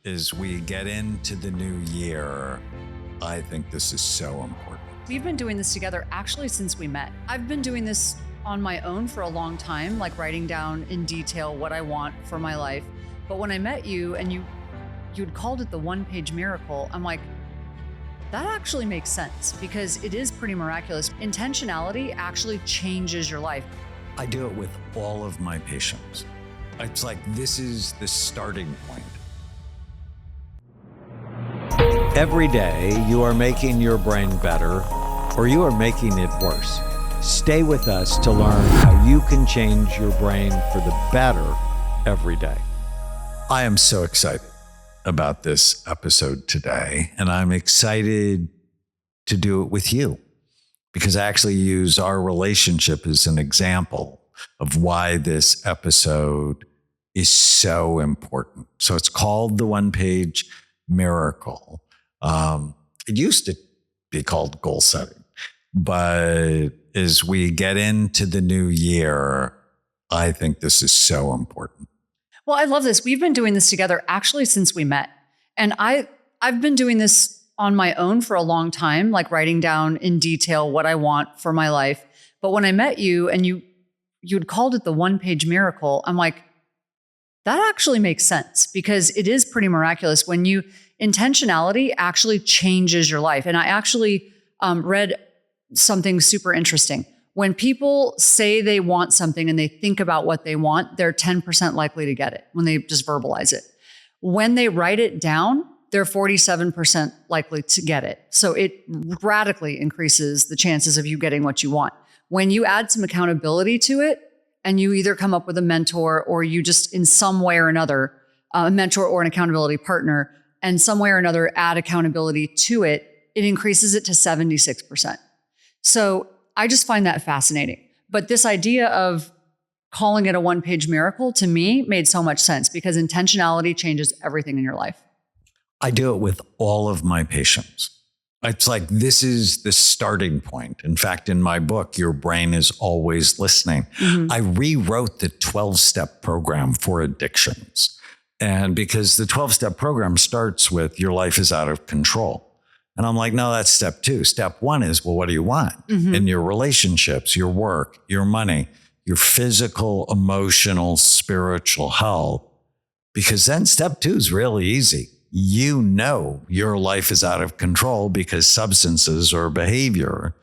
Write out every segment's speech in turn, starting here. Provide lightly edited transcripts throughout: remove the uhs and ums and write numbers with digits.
as we get into the new year, I think this is so important. We've been doing this together actually since we met. I've been doing this on my own for a long time, like writing down in detail what I want for my life. But when I met you and you'd called it the one-page miracle, I'm like, that actually makes sense because it is pretty miraculous. Intentionality actually changes your life. I do it with all of my patients. It's like this is the starting point. Every day you are making your brain better or you are making it worse. Stay with us to learn how you can change your brain for the better every day. I am so excited about this episode today, and I'm excited to do it with you because I actually use our relationship as an example of why this episode is so important. So it's called the one-page miracle. It used to be called goal setting, but as we get into the new year, I think this is so important. Well, I love this. We've been doing this together actually since we met. And I've been doing this on my own for a long time, like writing down in detail what I want for my life. But when I met you and you'd called it the one-page miracle, I'm like, that actually makes sense because it is pretty miraculous when intentionality actually changes your life. And I actually read something super interesting. When people say they want something and they think about what they want, they're 10% likely to get it when they just verbalize it. When they write it down, they're 47% likely to get it. So it radically increases the chances of you getting what you want. When you add some accountability to it and you either come up with a mentor or you just in some way or another, a mentor or an accountability partner, and some way or another add accountability to it, it increases it to 76%. So I just find that fascinating. But this idea of calling it a one-page miracle to me made so much sense because intentionality changes everything in your life. I do it with all of my patients. It's like this is the starting point. In fact, in my book, Your Brain is Always Listening, I rewrote the 12-step program for addictions. And because the 12-step program starts with your life is out of control. And I'm like, no, that's step 2. Step 1 is, well, what do you want in your relationships, your work, your money, your physical, emotional, spiritual health? Because then step 2 is really easy. You know your life is out of control because substances or behavior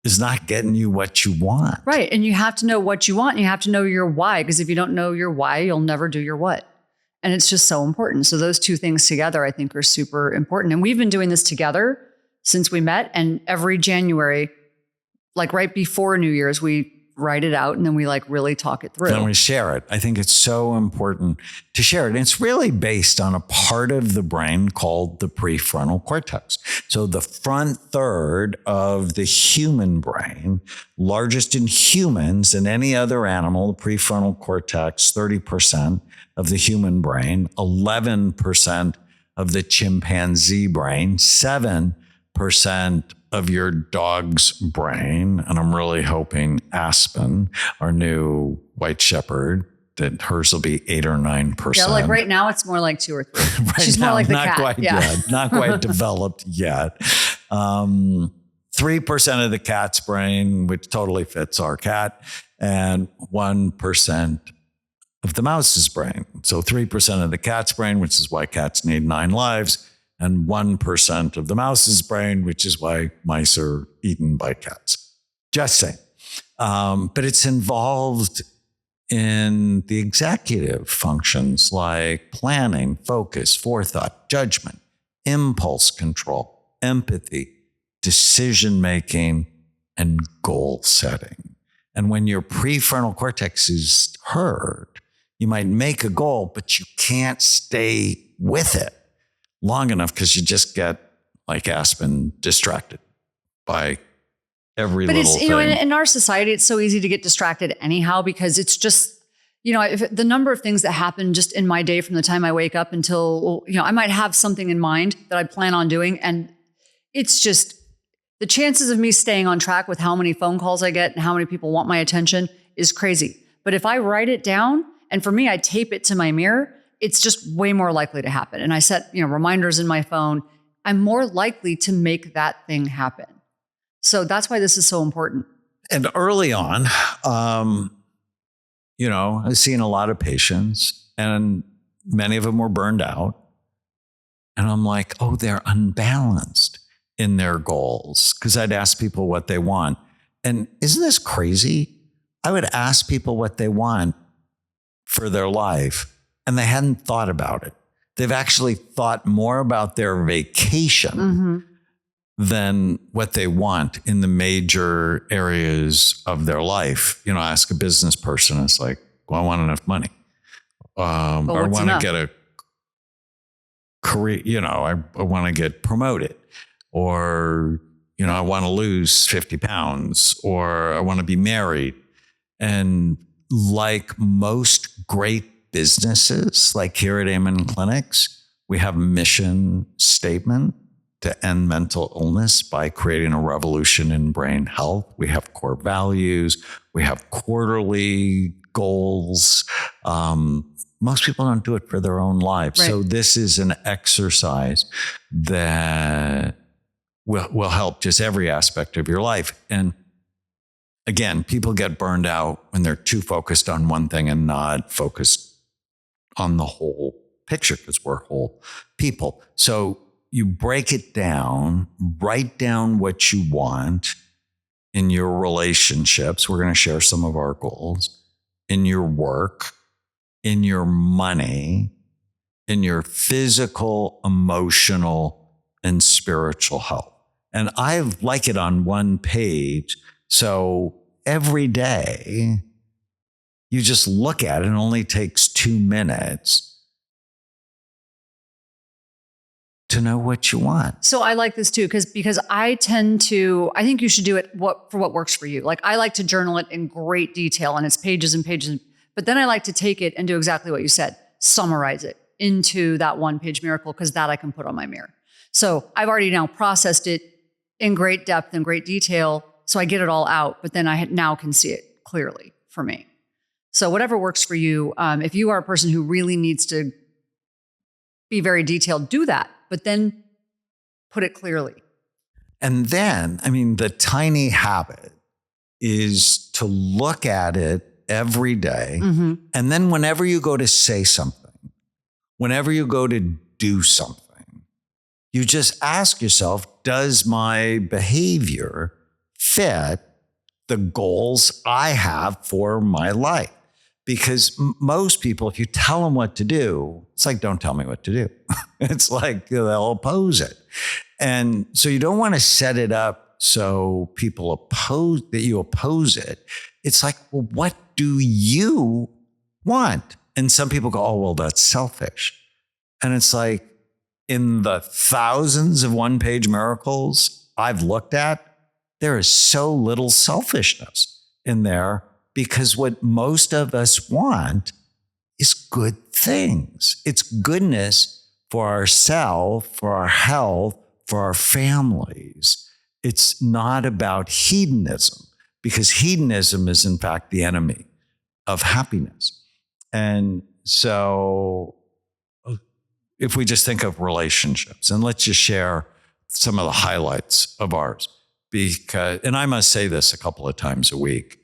is not getting you what you want. Right. And you have to know what you want. And you have to know your why, because if you don't know your why, you'll never do your what. And it's just so important. So those two things together, I think, are super important. And we've been doing this together since we met. And every January, like right before New Year's, we write it out and then we like really talk it through. Then we share it. I think it's so important to share it. And it's really based on a part of the brain called the prefrontal cortex. So the front third of the human brain, largest in humans and any other animal, the prefrontal cortex, 30% of the human brain, 11% of the chimpanzee brain, 7% of your dog's brain. And I'm really hoping Aspen, our new white shepherd, that hers will be 8 or 9%. Yeah, like right now it's more like 2 or 3. Right She's now, more like the not cat. Quite yet, not quite developed yet. 3% of the cat's brain, which totally fits our cat, and 1% of the mouse's brain. So 3% of the cat's brain, which is why cats need 9 lives, and 1% of the mouse's brain, which is why mice are eaten by cats. Just saying. But it's involved in the executive functions like planning, focus, forethought, judgment, impulse control, empathy, decision-making, and goal setting. And when your prefrontal cortex is heard, you might make a goal, but you can't stay with it long enough because you just get, like Aspen, distracted by every little thing. But it's, in our society, it's so easy to get distracted anyhow because it's just, if the number of things that happen just in my day from the time I wake up until, I might have something in mind that I plan on doing. And it's just the chances of me staying on track with how many phone calls I get and how many people want my attention is crazy. But if I write it down, and for me, I tape it to my mirror, it's just way more likely to happen. And I set, reminders in my phone. I'm more likely to make that thing happen. So that's why this is so important. And early on, I've seen a lot of patients and many of them were burned out. And I'm like, oh, they're unbalanced in their goals. Because I'd ask people what they want. And isn't this crazy? I would ask people what they want for their life, and they hadn't thought about it. They've actually thought more about their vacation than what they want in the major areas of their life. Ask a business person, it's like, well, I want enough money. Or I want to get a career, I want to get promoted. Or, I want to lose 50 pounds, or I want to be married. And like most great businesses, like here at Amen Clinics, we have a mission statement to end mental illness by creating a revolution in brain health. We have core values. We have quarterly goals. Most people don't do it for their own lives. Right. So this is an exercise that will help just every aspect of your life. And again, people get burned out when they're too focused on one thing and not focused on the whole picture, because we're whole people. So you break it down, write down what you want in your relationships. We're going to share some of our goals in your work, in your money, in your physical, emotional, and spiritual health. And I like it on one page. So every day, you just look at it. It only takes 2 minutes to know what you want. So I like this too, because I think you should do it for what works for you. Like I like to journal it in great detail, and it's pages and pages. But then I like to take it and do exactly what you said, summarize it into that 1-page miracle, because that I can put on my mirror. So I've already now processed it in great depth and great detail. So I get it all out, but then I now can see it clearly for me. So whatever works for you, if you are a person who really needs to be very detailed, do that, but then put it clearly. And then, the tiny habit is to look at it every day. Mm-hmm. And then whenever you go to say something, whenever you go to do something, you just ask yourself, does my behavior fit the goals I have for my life? Because most people, if you tell them what to do, it's like, don't tell me what to do. It's like they'll oppose it. And so you don't want to set it up so people oppose it. It's like, well, what do you want? And some people go, oh, well, that's selfish. And it's like, in the thousands of 1-page miracles I've looked at, there is so little selfishness in there, because what most of us want is good things. It's goodness for ourselves, for our health, for our families. It's not about hedonism, because hedonism is in fact the enemy of happiness. And so if we just think of relationships, and let's just share some of the highlights of ours, and I must say this a couple of times a week,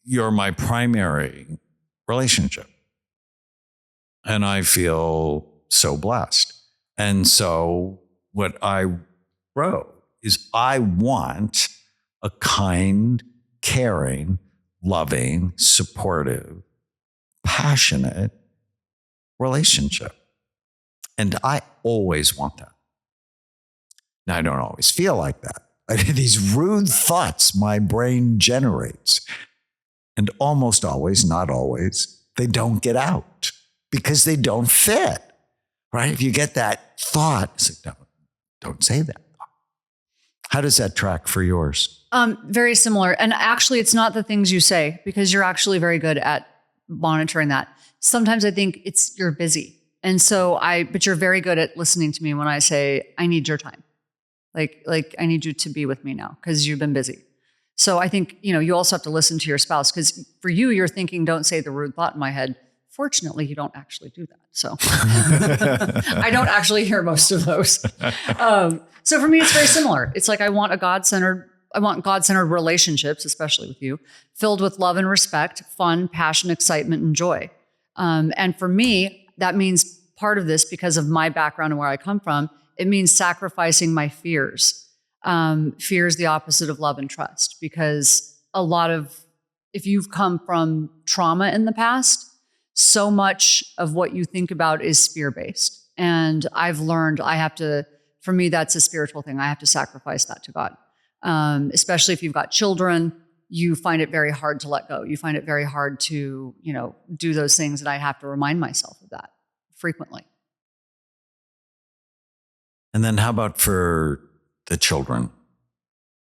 you're my primary relationship. And I feel so blessed. And so what I wrote is, I want a kind, caring, loving, supportive, passionate relationship. And I always want that. Now, I don't always feel like that. These rude thoughts my brain generates. And almost always, not always, they don't get out because they don't fit, right? If you get that thought, it's like, no, don't say that. How does that track for yours? Very similar. And actually, it's not the things you say, because you're actually very good at monitoring that. Sometimes I think you're busy. And so but you're very good at listening to me when I say, I need your time. Like I need you to be with me now because you've been busy. So I think, you also have to listen to your spouse, because for you, you're thinking, don't say the rude thought in my head. Fortunately, you don't actually do that. So I don't actually hear most of those. So for me, it's very similar. It's like I want God-centered relationships, especially with you, filled with love and respect, fun, passion, excitement, and joy. And for me, that means part of this, because of my background and where I come from, it means sacrificing my fears. Fear is the opposite of love and trust, because if you've come from trauma in the past, so much of what you think about is fear-based. And I've learned for me, that's a spiritual thing. I have to sacrifice that to God. Especially if you've got children, you find it very hard to let go. You find it very hard to, do those things. And I have to remind myself of that frequently. And then how about for the children?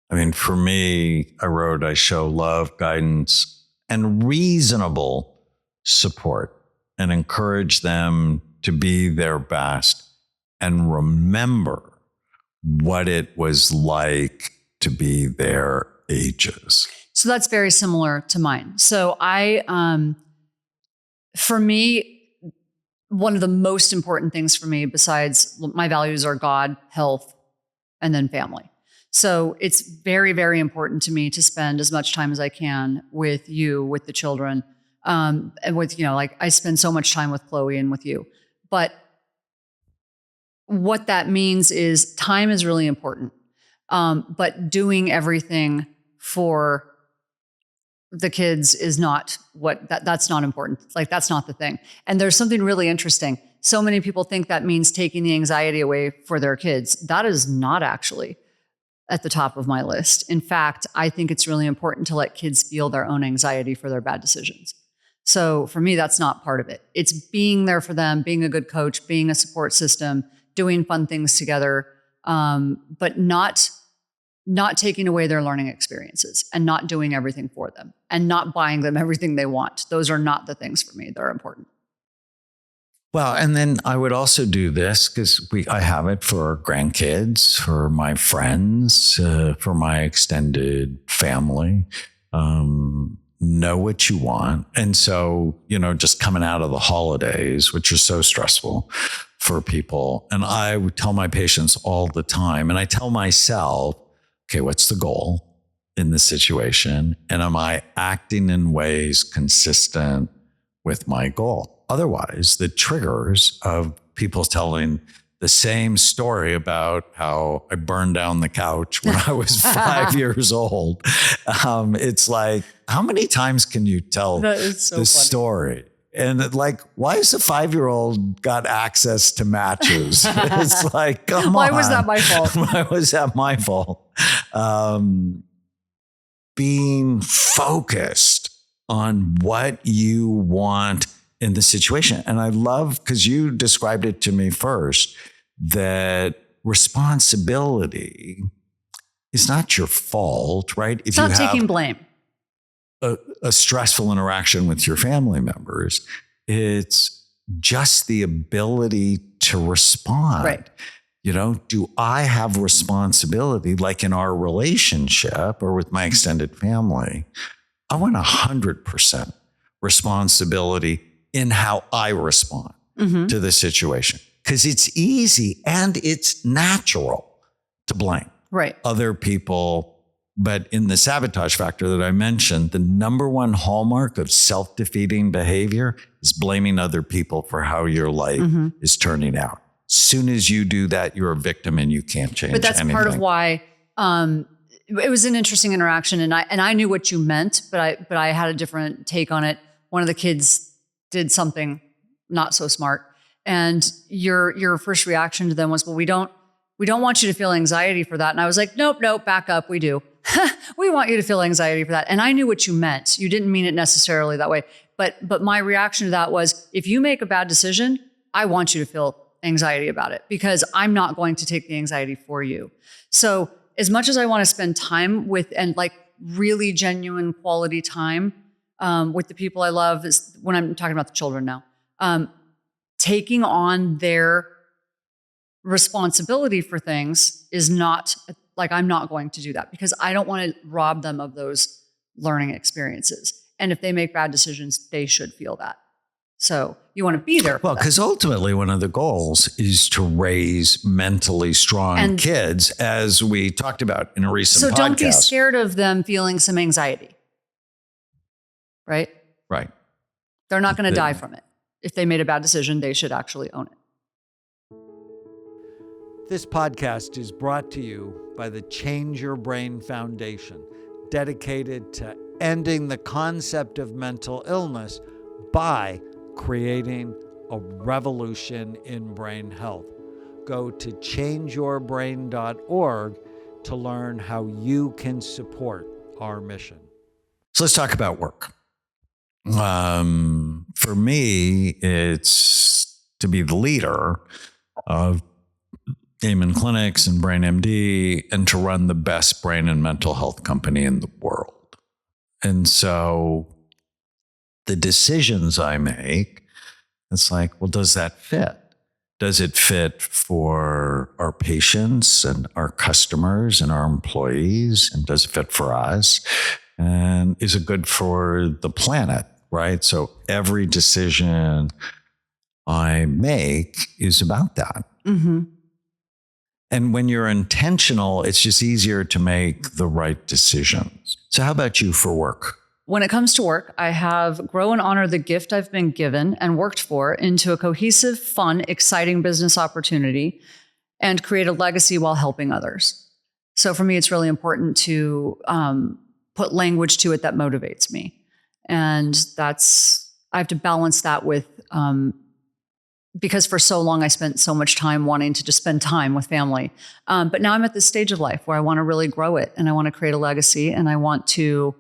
I mean, for me, I show love, guidance, and reasonable support, and encourage them to be their best and remember what it was like to be their ages. So that's very similar to mine. So for me, one of the most important things for me, besides my values, are God, health, and then family. So it's very, very important to me to spend as much time as I can with you, with the children, and with, I spend so much time with Chloe and with you. But what that means is time is really important. But doing everything for the kids is not that's not important. Like, that's not the thing. And there's something really interesting. So many people think that means taking the anxiety away for their kids. That is not actually at the top of my list. In fact, I think it's really important to let kids feel their own anxiety for their bad decisions. So for me, that's not part of it. It's being there for them, being a good coach, being a support system, doing fun things together, but not taking away their learning experiences, and not doing everything for them, and not buying them everything they want. Those are not the things for me that are important. Well, and then I would also do this because I have it for grandkids, for my friends, for my extended family. Know what you want. And so, just coming out of the holidays, which are so stressful for people. And I would tell my patients all the time, and I tell myself, okay, what's the goal in this situation? And am I acting in ways consistent with my goal? Otherwise, the triggers of people telling the same story about how I burned down the couch when I was 5 years old. It's like, how many times can you tell this story? And why has a 5-year-old got access to matches? It's like, come on. Why was that my fault? Why was that my fault? Being focused on what you want in the situation. And I love, because you described it to me first, that responsibility is not your fault, right? It's not taking blame. A stressful interaction with your family members, it's just the ability to respond. Right. Do I have responsibility, like in our relationship or with my extended family? I want 100% responsibility in how I respond to the situation, because it's easy and it's natural to blame other people. But in the sabotage factor that I mentioned, the number one hallmark of self-defeating behavior is blaming other people for how your life is turning out. Soon as you do that, you're a victim and you can't change anything. But that's part of why it was an interesting interaction, and I knew what you meant, but I had a different take on it. One of the kids did something not so smart, and your first reaction to them was, well, we don't want you to feel anxiety for that. And I was like, nope, back up. We do. We want you to feel anxiety for that. And I knew what you meant. You didn't mean it necessarily that way. But my reaction to that was, if you make a bad decision, I want you to feel anxiety about it, because I'm not going to take the anxiety for you. So as much as I want to spend time with, and really genuine quality time with the people I love, is when I'm talking about the children now, taking on their responsibility for things is not I'm not going to do that, because I don't want to rob them of those learning experiences. And if they make bad decisions, they should feel that. So you want to be there. Well, because ultimately one of the goals is to raise mentally strong kids, as we talked about in a recent podcast. So don't be scared of them feeling some anxiety, right? Right. They're not going to die from it. If they made a bad decision, they should actually own it. This podcast is brought to you by the Change Your Brain Foundation, dedicated to ending the concept of mental illness by creating a revolution in brain health. Go to changeyourbrain.org to learn how you can support our mission. So let's talk about work. For me, it's to be the leader of Amen Clinics and Brain MD and to run the best brain and mental health company in the world. And so the decisions I make, it's like, well, does that fit? Does it fit for our patients and our customers and our employees? And does it fit for us? And is it good for the planet, right? So every decision I make is about that. Mm-hmm. And when you're intentional, it's just easier to make the right decisions. So how about you for work? When it comes to work, I have grow and honor the gift I've been given and worked for into a cohesive, fun, exciting business opportunity and create a legacy while helping others. So for me, it's really important to put language to it that motivates me. And I have to balance that with, because for so long I spent so much time wanting to just spend time with family. But now I'm at this stage of life where I want to really grow it and I want to create a legacy and I want to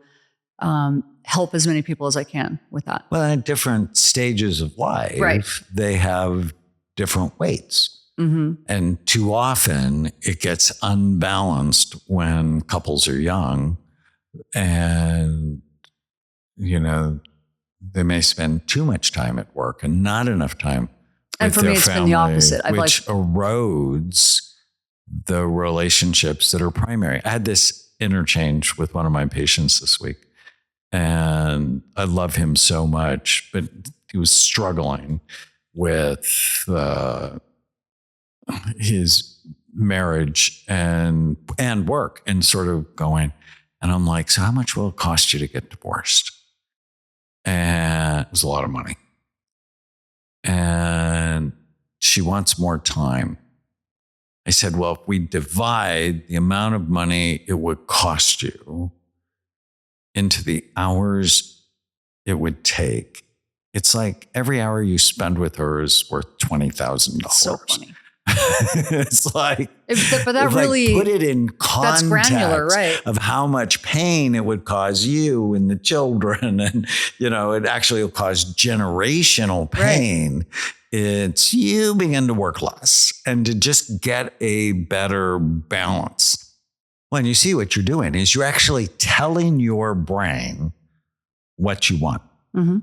help as many people as I can with that. Well, at different stages of life, right, they have different weights. Mm-hmm. And too often it gets unbalanced when couples are young and, you know, they may spend too much time at work and not enough time and with for me, it's family, been the opposite. which erodes the relationships that are primary. I had this interchange with one of my patients this week, and I love him so much, but he was struggling with his marriage and work and sort of going, and I'm like, so how much will it cost you to get divorced? And it was a lot of money. And she wants more time. I said, well, if we divide the amount of money it would cost you into the hours it would take, it's like every hour you spend with her is worth $20,000. So funny. It's like, but that really put it in context, that's granular, right, of how much pain it would cause you and the children. And, you know, it actually will cause generational pain. Right. It's you begin to work less and to just get a better balance. Well, and you see what you're doing is you're actually telling your brain what you want. Mm-hmm.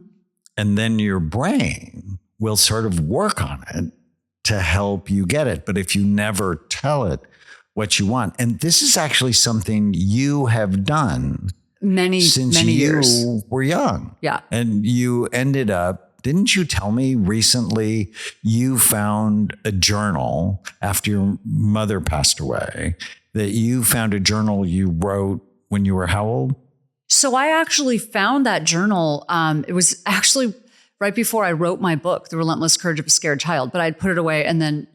And then your brain will sort of work on it to help you get it. But if you never tell it what you want, and this is actually something you have done since you years. Were young. Yeah. And you ended up, didn't you tell me recently you found a journal after your mother passed away, that you found a journal you wrote when you were how old? So I actually found that journal. It was actually right before I wrote my book, The Relentless Courage of a Scared Child, but I'd put it away. And then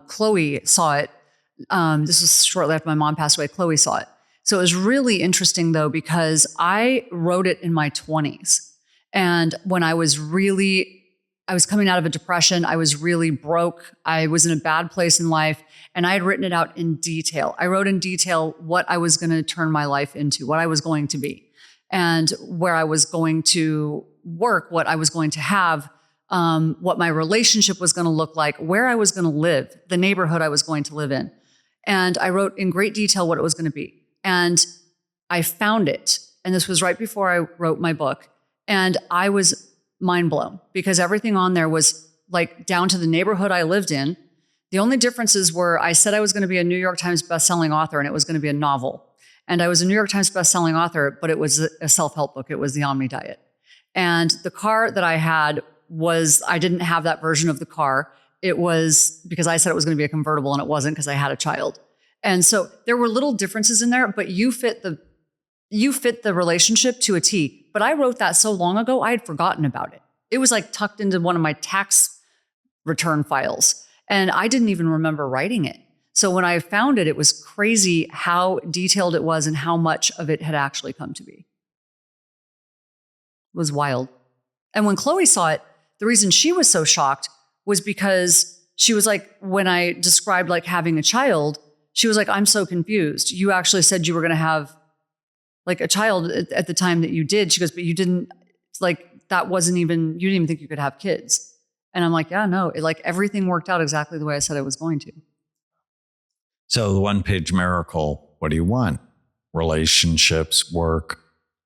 Chloe saw it. This was shortly after my mom passed away. Chloe saw it. So it was really interesting though, because I wrote it in my 20s. And when I was coming out of a depression, I was really broke. I was in a bad place in life. And I had written it out in detail. I wrote in detail what I was going to turn my life into, what I was going to be, and where I was going to work, what I was going to have, what my relationship was going to look like, where I was going to live, the neighborhood I was going to live in. And I wrote in great detail what it was going to be. And I found it. And this was right before I wrote my book. And I was mind blown because everything on there was like down to the neighborhood I lived in. The only differences were I said I was going to be a New York Times bestselling author and it was going to be a novel. And I was a New York Times bestselling author, but it was a self-help book. It was The Omni Diet. And the car that I had I didn't have that version of the car. It was because I said it was going to be a convertible and it wasn't because I had a child. And so there were little differences in there, but you fit the relationship to a T. But I wrote that so long ago, I had forgotten about it. It was like tucked into one of my tax return files. And I didn't even remember writing it. So when I found it, it was crazy how detailed it was and how much of it had actually come to be. It was wild. And when Chloe saw it, the reason she was so shocked was because she was like, when I described like having a child, she was like, I'm so confused. You actually said you were going to have like a child at the time that you did. She goes, but you didn't, like, that wasn't even, you didn't even think you could have kids. And I'm like, yeah, no, like everything worked out exactly the way I said it was going to. So the one-page miracle, what do you want? Relationships, work,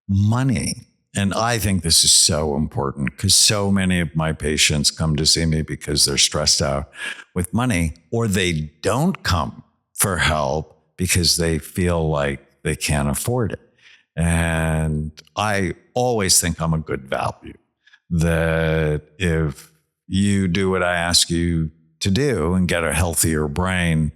money. And I think this is so important because so many of my patients come to see me because they're stressed out with money, or they don't come for help because they feel like they can't afford it. And I always think I'm a good value, that if you do what I ask you to do and get a healthier brain,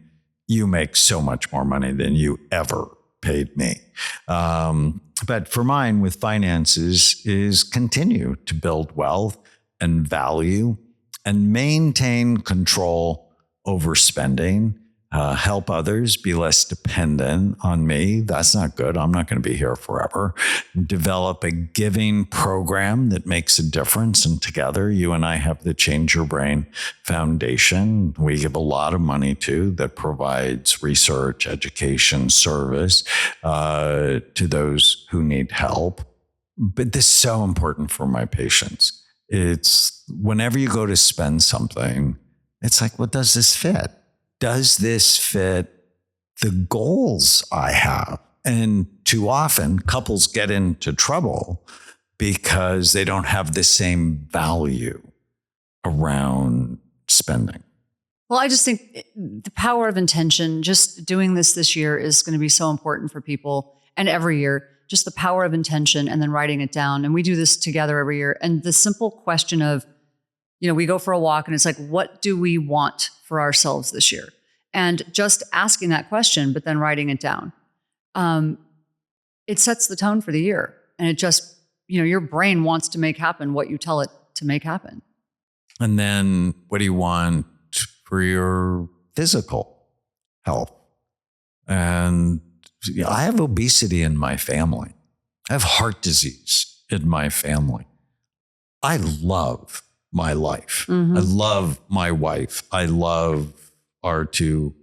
you make so much more money than you ever paid me. But for mine with finances is continue to build wealth and value and maintain control over spending, help others be less dependent on me. That's not good. I'm not going to be here forever. Develop a giving program that makes a difference. And together, you and I have the Change Your Brain Foundation. We give a lot of money to that provides research, education, service to those who need help. But this is so important for my patients. It's whenever you go to spend something, it's like, well, does this fit? Does this fit the goals I have? And too often couples get into trouble because they don't have the same value around spending. Well, I just think the power of intention, just doing this year is going to be so important for people. And every year, just the power of intention and then writing it down. And we do this together every year. And the simple question of, we go for a walk and it's like, what do we want for ourselves this year? And just asking that question, but then writing it down. It sets the tone for the year. And it just, your brain wants to make happen what you tell it to make happen. And then what do you want for your physical health? And I have obesity in my family. I have heart disease in my family. I love my life. Mm-hmm. I love my wife. I love our two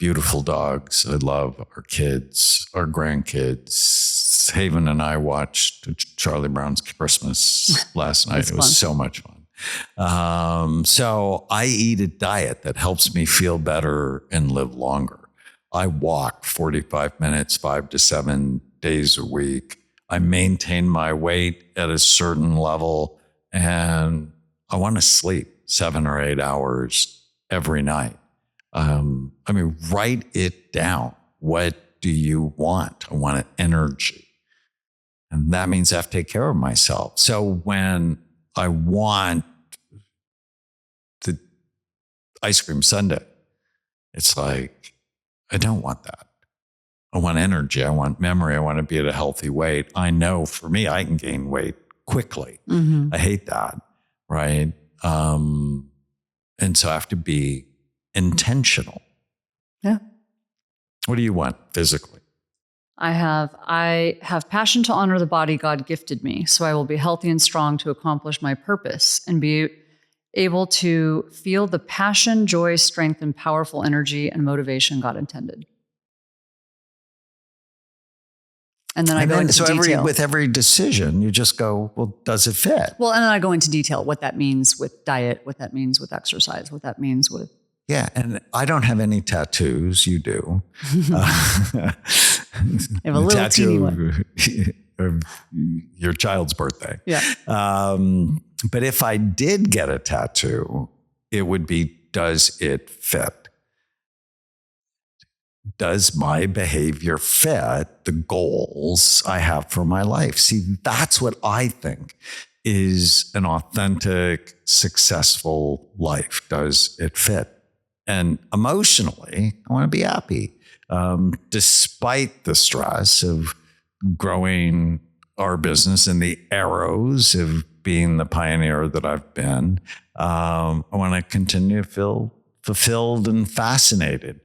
beautiful dogs. I love our kids, our grandkids. Haven and I watched Charlie Brown's Christmas last night. It was so much fun. So I eat a diet that helps me feel better and live longer. I walk 45 minutes, 5 to 7 days a week. I maintain my weight at a certain level, and I want to sleep 7 or 8 hours every night. Write it down. What do you want? I want energy. And that means I have to take care of myself. So when I want the ice cream sundae, it's like, I don't want that. I want energy. I want memory. I want to be at a healthy weight. I know for me, I can gain weight quickly. Mm-hmm. I hate that. Right. And so I have to be intentional. Yeah. What do you want physically? I have passion to honor the body God gifted me, so I will be healthy and strong to accomplish my purpose and be able to feel the passion, joy, strength, and powerful energy and motivation God intended. And then I go into detail. With every decision, you just go, well, does it fit? Well, and then I go into detail what that means with diet, what that means with exercise, what that means with... Yeah, and I don't have any tattoos. You do. I have a little teeny one. Of your child's birthday. Yeah. But if I did get a tattoo, it would be, does it fit? Does my behavior fit the goals I have for my life? See, that's what I think is an authentic, successful life? Does it fit? And emotionally, I want to be happy. Despite the stress of growing our business and the arrows of being the pioneer that I've been, I want to continue to feel fulfilled and fascinated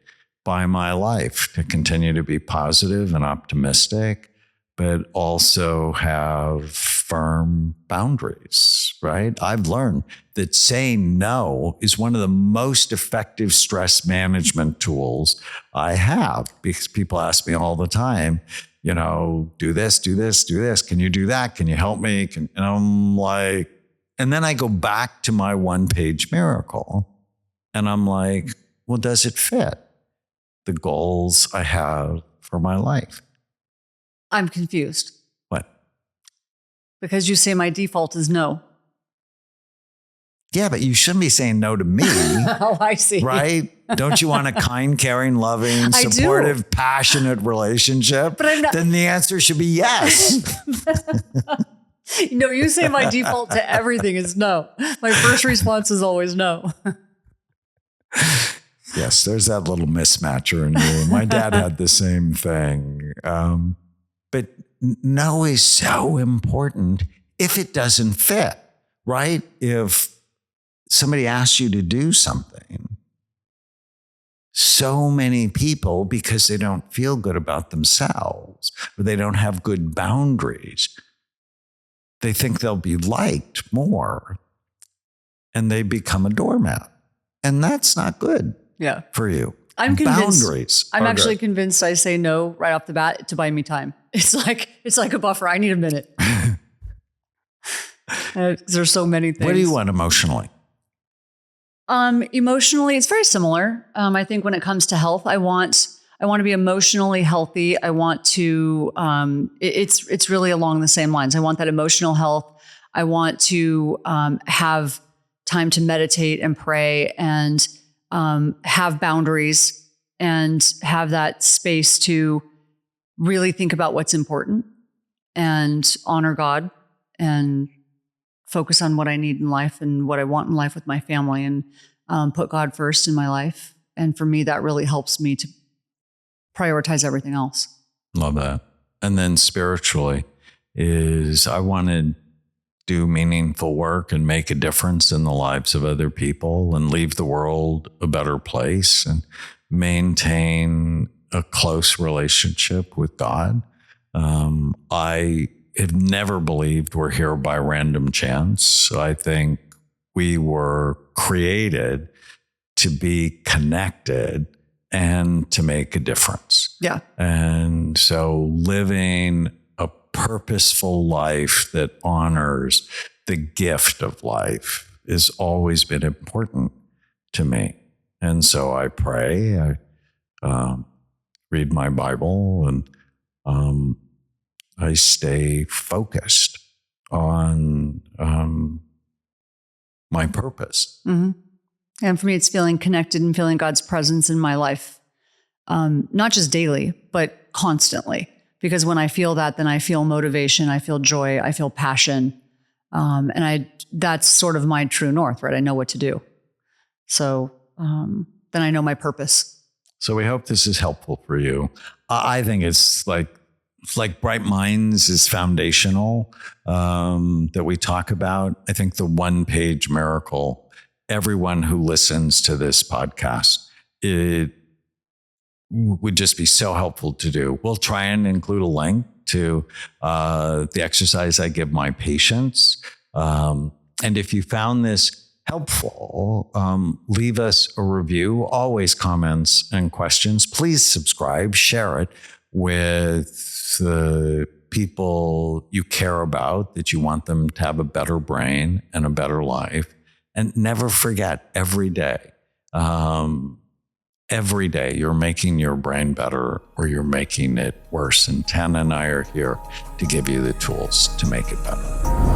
by my life, to continue to be positive and optimistic, but also have firm boundaries, right? I've learned that saying no is one of the most effective stress management tools I have, because people ask me all the time, do this, do this, do this. Can you do that? Can you help me? And I'm like, and then I go back to my one-page miracle and I'm like, well, does it fit the goals I have for my life? I'm confused. What? Because you say my default is no. Yeah, but you shouldn't be saying no to me. Oh, I see. Right? Don't you want a kind, caring, loving, supportive, passionate relationship? But I'm not. Then the answer should be yes. No, you say my default to everything is no. My first response is always no. Yes, there's that little mismatcher in you. My dad had the same thing. But no is so important if it doesn't fit, right? If somebody asks you to do something, so many people, because they don't feel good about themselves or they don't have good boundaries, they think they'll be liked more and they become a doormat. And that's not good for you. I'm convinced. Boundaries. I'm actually convinced I say no right off the bat to buy me time. It's like a buffer. I need a minute. There's so many things. What do you want emotionally? Emotionally, it's very similar. I think when it comes to health, I want to be emotionally healthy. I want to, it's really along the same lines. I want that emotional health. I want to have time to meditate and pray and have boundaries and have that space to really think about what's important and honor God and focus on what I need in life and what I want in life with my family, and put God first in my life. And for me, that really helps me to prioritize everything else. Love that. And then spiritually is I want to do meaningful work and make a difference in the lives of other people and leave the world a better place and maintain a close relationship with God. I have never believed we're here by random chance. I think we were created to be connected and to make a difference. Yeah. And so living a purposeful life that honors the gift of life has always been important to me. And so I pray, I read my Bible, and I stay focused on my purpose. Mm-hmm. And for me, it's feeling connected and feeling God's presence in my life, not just daily, but constantly. Because when I feel that, then I feel motivation, I feel joy, I feel passion. And that's sort of my true north, right? I know what to do. So then I know my purpose. So we hope this is helpful for you. I think it's like Bright Minds is foundational, that we talk about. I think the one-page miracle, everyone who listens to this podcast, it would just be so helpful to do. We'll try and include a link to the exercise I give my patients. And if you found this helpful, leave us a review, always comments and questions. Please subscribe, share it with the people you care about, that you want them to have a better brain and a better life. And never forget, every day you're making your brain better or you're making it worse. And Tana and I are here to give you the tools to make it better.